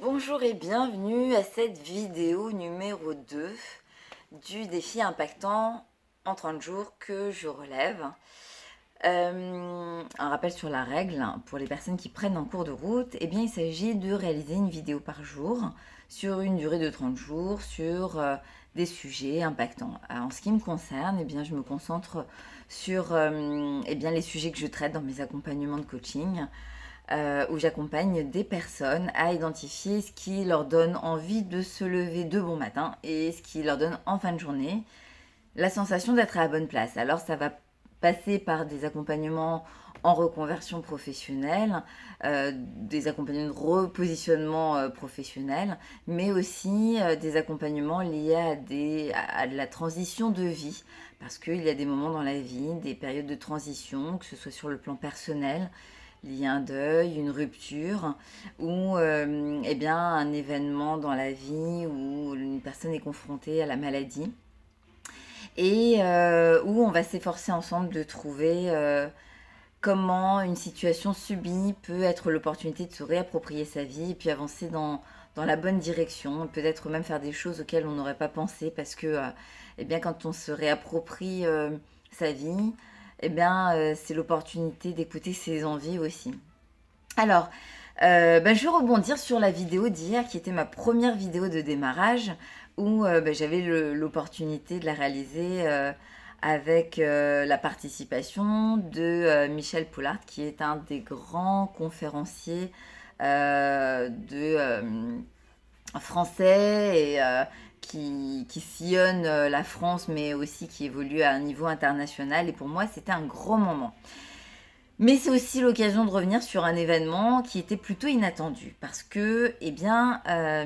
Bonjour et bienvenue à cette vidéo numéro 2 du défi impactant en 30 jours que je relève. Un rappel sur la règle, pour les personnes qui prennent en cours de route, eh bien, il s'agit de réaliser une vidéo par jour sur une durée de 30 jours sur des sujets impactants. En ce qui me concerne, eh bien, je me concentre sur les sujets que je traite dans mes accompagnements de coaching. Où j'accompagne des personnes à identifier ce qui leur donne envie de se lever de bon matin et ce qui leur donne en fin de journée la sensation d'être à la bonne place. Alors ça va passer par des accompagnements en reconversion professionnelle, des accompagnements de repositionnement professionnel, mais aussi des accompagnements liés à de la transition de vie, parce qu'il y a des moments dans la vie, des périodes de transition, que ce soit sur le plan personnel, lié à un deuil, une rupture, ou un événement dans la vie où une personne est confrontée à la maladie, et où on va s'efforcer ensemble de trouver comment une situation subie peut être l'opportunité de se réapproprier sa vie et puis avancer dans la bonne direction, peut-être même faire des choses auxquelles on n'aurait pas pensé, parce que quand on se réapproprie sa vie, c'est l'opportunité d'écouter ses envies aussi. Alors, je vais rebondir sur la vidéo d'hier qui était ma première vidéo de démarrage où j'avais l'opportunité de la réaliser avec la participation de Michel Poulard, qui est un des grands conférenciers français et qui sillonne la France, mais aussi qui évolue à un niveau international. Et pour moi, c'était un gros moment. Mais c'est aussi l'occasion de revenir sur un événement qui était plutôt inattendu, parce que,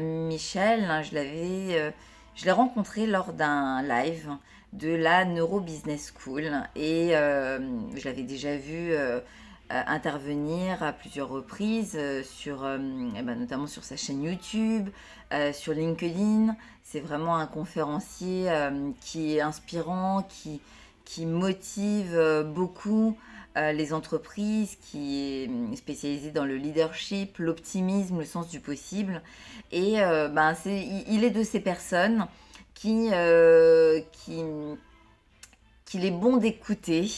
Michel, je l'ai rencontré lors d'un live de la Neuro Business School, et je l'avais déjà vu intervenir à plusieurs reprises notamment sur sa chaîne YouTube, sur LinkedIn. C'est vraiment un conférencier qui est inspirant, qui motive beaucoup les entreprises, qui est spécialisé dans le leadership, l'optimisme, le sens du possible. Et il est de ces personnes qu'il est bon d'écouter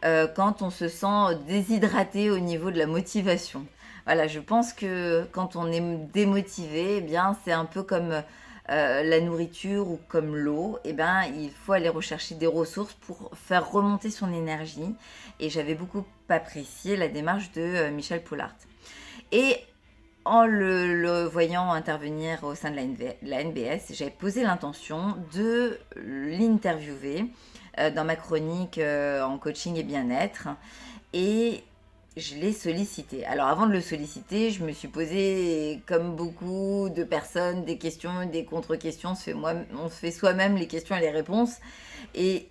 quand on se sent déshydraté au niveau de la motivation. Voilà, je pense que quand on est démotivé, c'est un peu comme la nourriture ou comme l'eau, il faut aller rechercher des ressources pour faire remonter son énergie. Et j'avais beaucoup apprécié la démarche de Michel Poulard. Et en le voyant intervenir au sein de la NBS, j'avais posé l'intention de l'interviewer dans ma chronique en coaching et bien-être. Et je l'ai sollicité. Alors avant de le solliciter, je me suis posé, comme beaucoup de personnes, des questions, des contre-questions. On se fait soi-même les questions et les réponses. Et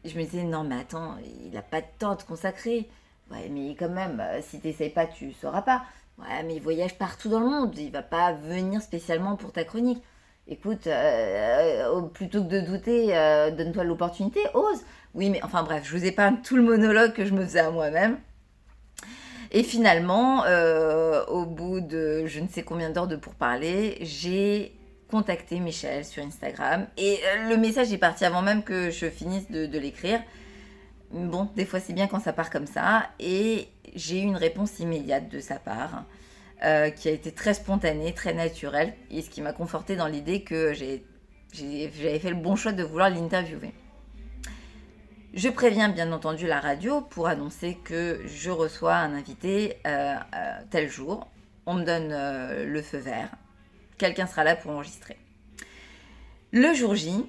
je me disais, non mais attends, il n'a pas de temps à te consacrer. Ouais, mais quand même, si tu n'essayes pas, tu ne sauras pas. Ouais, mais il voyage partout dans le monde. Il ne va pas venir spécialement pour ta chronique. Écoute, plutôt que de douter, donne-toi l'opportunité, ose. Oui, mais enfin bref, je vous épargne tout le monologue que je me faisais à moi-même. Et finalement, au bout de je ne sais combien d'heures de pourparlers, j'ai contacté Michel sur Instagram. Et le message est parti avant même que je finisse de l'écrire. Bon, des fois c'est bien quand ça part comme ça. Et j'ai eu une réponse immédiate de sa part, qui a été très spontanée, très naturelle. Et ce qui m'a confortée dans l'idée que j'avais fait le bon choix de vouloir l'interviewer. Je préviens bien entendu la radio pour annoncer que je reçois un invité tel jour. On me donne le feu vert. Quelqu'un sera là pour enregistrer. Le jour J,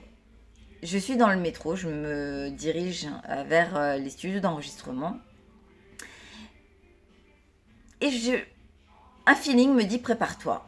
je suis dans le métro, je me dirige vers les studios d'enregistrement. Et un feeling me dit prépare-toi.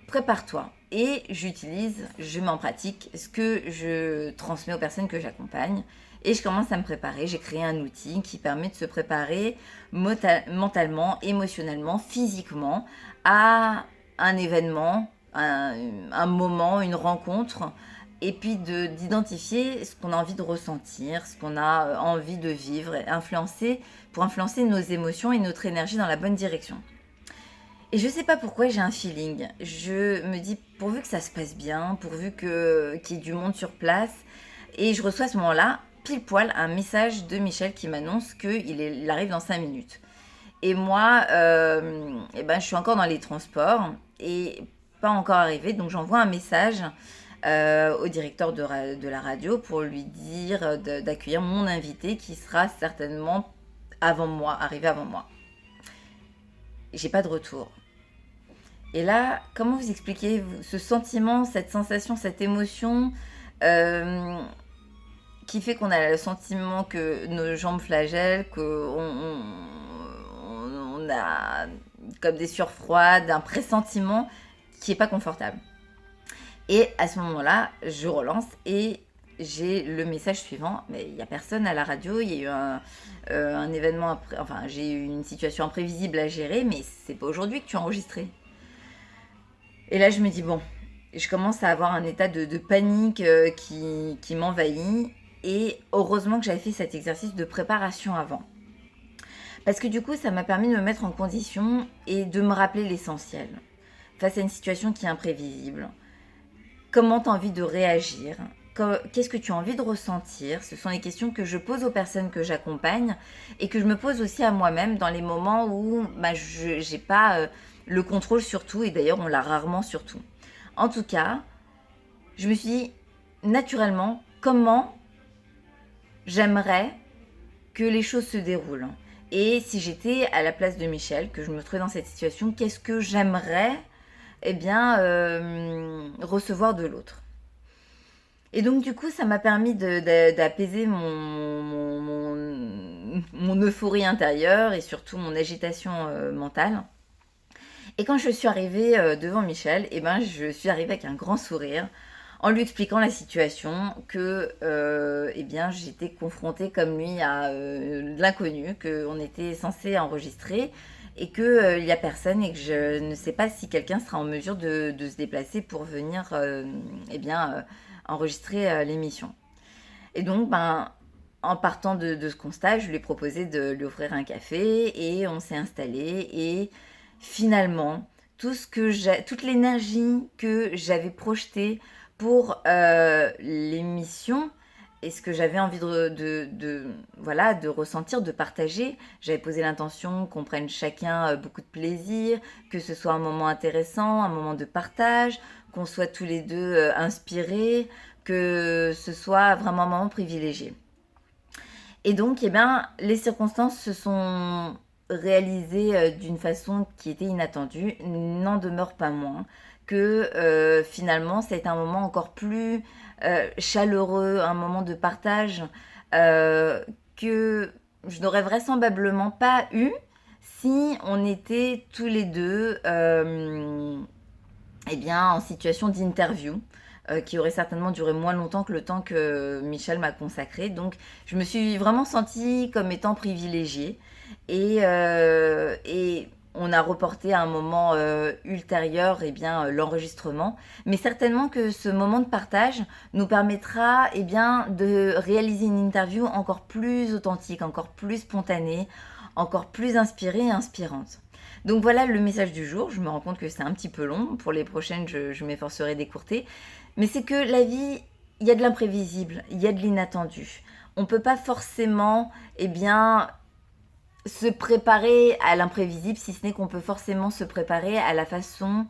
Prépare-toi. Et je mets en pratique ce que je transmets aux personnes que j'accompagne. Et je commence à me préparer. J'ai créé un outil qui permet de se préparer mentalement, émotionnellement, physiquement à un événement, un moment, une rencontre. Et puis d'identifier ce qu'on a envie de ressentir, ce qu'on a envie de vivre, pour influencer nos émotions et notre énergie dans la bonne direction. Et je sais pas pourquoi j'ai un feeling. Je me dis pourvu que ça se passe bien, pourvu qu'il y ait du monde sur place. Et je reçois à ce moment-là, pile poil, un message de Michel qui m'annonce il arrive dans 5 minutes. Et moi, eh ben, je suis encore dans les transports et pas encore arrivée. Donc j'envoie un message au directeur de la radio pour lui dire d'accueillir mon invité qui sera certainement avant moi, arrivé avant moi. J'ai pas de retour. Et là, comment vous expliquez ce sentiment, cette sensation, cette émotion euh, qui fait qu'on a le sentiment que nos jambes flagellent, on a comme des sueurs froides, un pressentiment qui n'est pas confortable. Et à ce moment-là, je relance et j'ai le message suivant, mais il n'y a personne à la radio, il y a eu un événement, enfin j'ai eu une situation imprévisible à gérer, mais c'est pas aujourd'hui que tu as enregistré. Et là je me dis bon, je commence à avoir un état de panique qui m'envahit, et heureusement que j'avais fait cet exercice de préparation avant. Parce que du coup ça m'a permis de me mettre en condition et de me rappeler l'essentiel. Face à une situation qui est imprévisible, comment tu as envie de réagir, qu'est-ce que tu as envie de ressentir. Ce sont les questions que je pose aux personnes que j'accompagne et que je me pose aussi à moi-même dans les moments où je n'ai pas le contrôle sur tout, et d'ailleurs on l'a rarement sur tout. En tout cas, je me suis dit naturellement comment j'aimerais que les choses se déroulent. Et si j'étais à la place de Michel, que je me trouvais dans cette situation, qu'est-ce que j'aimerais recevoir de l'autre. Et donc du coup ça m'a permis d'apaiser mon euphorie intérieure et surtout mon agitation mentale. Et quand je suis arrivée devant Michel, je suis arrivée avec un grand sourire en lui expliquant la situation, que j'étais confrontée comme lui à de l'inconnu, qu'on était censé enregistrer et qu'il n'y a personne et que je ne sais pas si quelqu'un sera en mesure de se déplacer pour venir enregistrer l'émission. Et donc, en partant de ce constat, je lui ai proposé de lui offrir un café et on s'est installé. Et finalement, toute l'énergie que j'avais projetée pour l'émission et ce que j'avais envie de ressentir, de partager. J'avais posé l'intention qu'on prenne chacun beaucoup de plaisir, que ce soit un moment intéressant, un moment de partage, qu'on soit tous les deux inspirés, que ce soit vraiment un moment privilégié. Et donc, les circonstances se sont réalisées d'une façon qui était inattendue, n'en demeure pas moins que finalement, c'est un moment encore plus chaleureux, un moment de partage que je n'aurais vraisemblablement pas eu si on était tous les deux en situation d'interview. Qui aurait certainement duré moins longtemps que le temps que Michel m'a consacré. Donc je me suis vraiment sentie comme étant privilégiée. Et on a reporté à un moment ultérieur l'enregistrement. Mais certainement que ce moment de partage nous permettra de réaliser une interview encore plus authentique, encore plus spontanée, encore plus inspirée et inspirante. Donc voilà le message du jour. Je me rends compte que c'est un petit peu long. Pour les prochaines, je m'efforcerai d'écourter. Mais c'est que la vie, il y a de l'imprévisible, il y a de l'inattendu. On ne peut pas forcément se préparer à l'imprévisible, si ce n'est qu'on peut forcément se préparer à la façon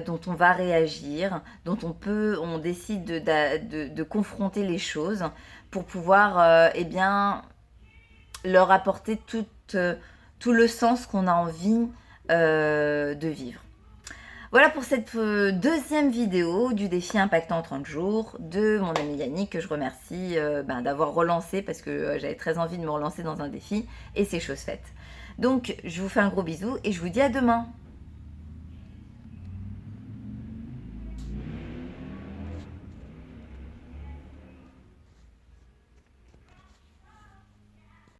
dont on va réagir, dont on décide de confronter les choses pour pouvoir leur apporter tout le sens qu'on a envie de vivre. Voilà pour cette deuxième vidéo du défi impactant en 30 jours de mon ami Yannick, que je remercie d'avoir relancé, parce que j'avais très envie de me relancer dans un défi et c'est chose faite. Donc je vous fais un gros bisou et je vous dis à demain.